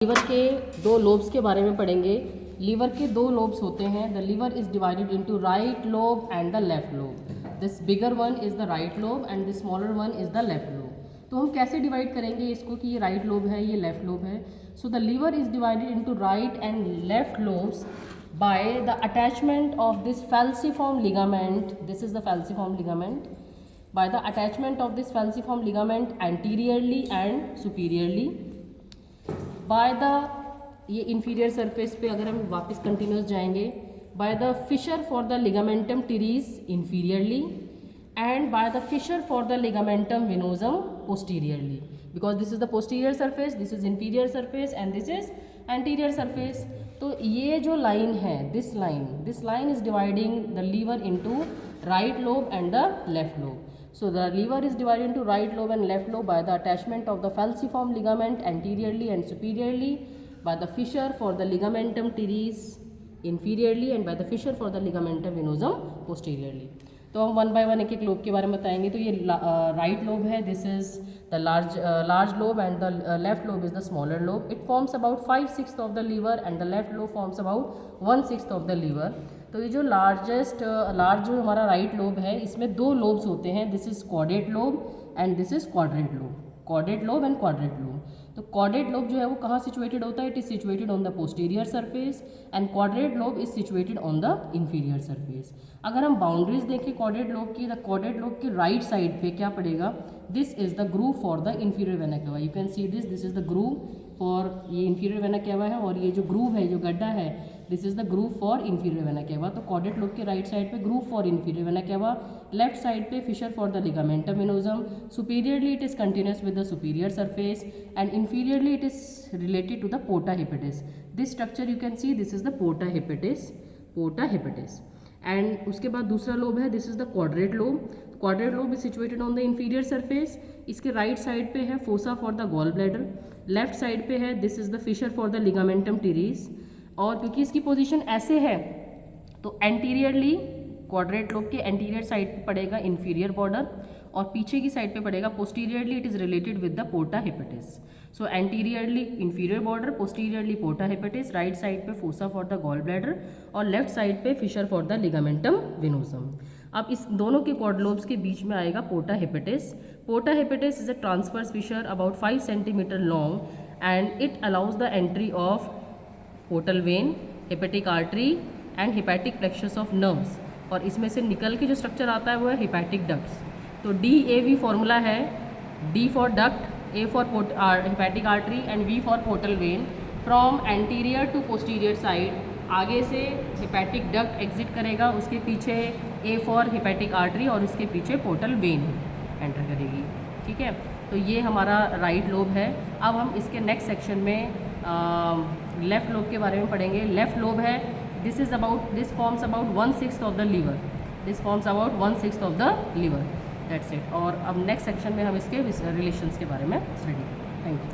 Liver के दो lobes के बारे में पढ़ेंगे। लीवर के दो लोब्स होते हैं। The liver is divided into right lobe and the left lobe. This bigger one is the right lobe and the smaller one is the left lobe. तो हम कैसे डिवाइड करेंगे इसको कि ये राइट लोब है, ये लेफ्ट लोब है। So the liver is divided into right and left lobes by the attachment of this falciform ligament. This is the falciform ligament. By the attachment of this falciform ligament anteriorly and superiorly. By the ये inferior surface पे अगर हम वापस continuous जाएंगे, by the fissure for the ligamentum teres inferiorly and by the fissure for the ligamentum venosum posteriorly, because this is the posterior surface, this is inferior surface and this is anterior surface. तो ये जो line है, this line is dividing the liver into right lobe and the left lobe. So the liver is divided into right lobe and left lobe by the attachment of the falciform ligament anteriorly and superiorly, by the fissure for the ligamentum teres inferiorly and by the fissure for the ligamentum venosum posteriorly. तो हम one by one एक एक lobe के बारे में बताएंगे. तो ये राइट लोब है, this is the large lobe and the left lobe is the smaller lobe. It forms about 5/6 of the liver and the left lobe forms about 1/6 of the liver. तो ये जो लार्ज जो हमारा right lobe है, इसमें दो lobes होते हैं. This is quadrate lobe and this is quadrate lobe. Quadrate lobe and quadrate lobe. तो क्वाड्रेट लोब जो है वो कहाँ सिचुएटेड होता है? It is situated on the posterior surface and quadrate lobe is situated on the inferior surface. अगर हम boundaries देखें क्वाड्रेट लोब की, द क्वाड्रेट लोब की राइट साइड पे क्या पड़ेगा? This is the groove for the inferior vena cava. You can see this is the groove for ये inferior vena केवा है, और ये जो ग्रूव है, जो गड्ढा है, this is the groove for inferior vena cava. तो क्वाड्रेट लोब के राइट साइड पे groove for inferior vena cava, left side पे fissure for the ligamentum venosum. Superiorly it is continuous with the superior surface and inferiorly it is related to the porta hepatis. This structure you can see, this is the porta hepatis. And उसके बाद दूसरा lobe है, this is the quadrate lobe. Quadrate lobe is situated on the inferior surface. इसके right side पे है fossa for the gallbladder, left side पे है this is the fissure for the ligamentum teres. और क्योंकि इसकी पोजीशन ऐसे है तो एंटीरियरली क्वाड्रेट लोब के एंटीरियर साइड पे पड़ेगा इंफीरियर बॉर्डर और पीछे की साइड पे पड़ेगा posteriorly. It is related with the porta hepatis. So anteriorly inferior border, posteriorly porta hepatis, right side पे fossa for the gall bladder और लेफ्ट साइड पे fissure for the ligamentum venosum. अब इस दोनों के क्वाड लोब्स के बीच में आएगा porta hepatis. Porta hepatis is a transverse fissure about 5 centimetre long and it allows the entry of portal vein, hepatic artery and hepatic plexus of nerves. और इसमें से निकल के जो स्ट्रक्चर आता है वो है हेपेटिक डक्ट्स. तो DAV फॉर्मूला है, D for duct, A for hepatic artery and V for portal vein. From anterior to posterior side आगे से हेपेटिक डक्ट एग्जिट करेगा, उसके पीछे A फॉर हेपेटिक आर्टरी और उसके पीछे पोर्टल वेन एंटर करेगी. ठीक है, तो ये हमारा राइट लोब है. अब हम इसके नेक्स्ट सेक्शन में लेफ्ट लोब के बारे में पढ़ेंगे. लेफ्ट लोब है, this forms about 1/6 of the liver. This forms about 1/6 of the liver. That's it. और अब नेक्स्ट सेक्शन में हम इसके रिलेशंस के बारे में स्टडी करेंगे. Thank you.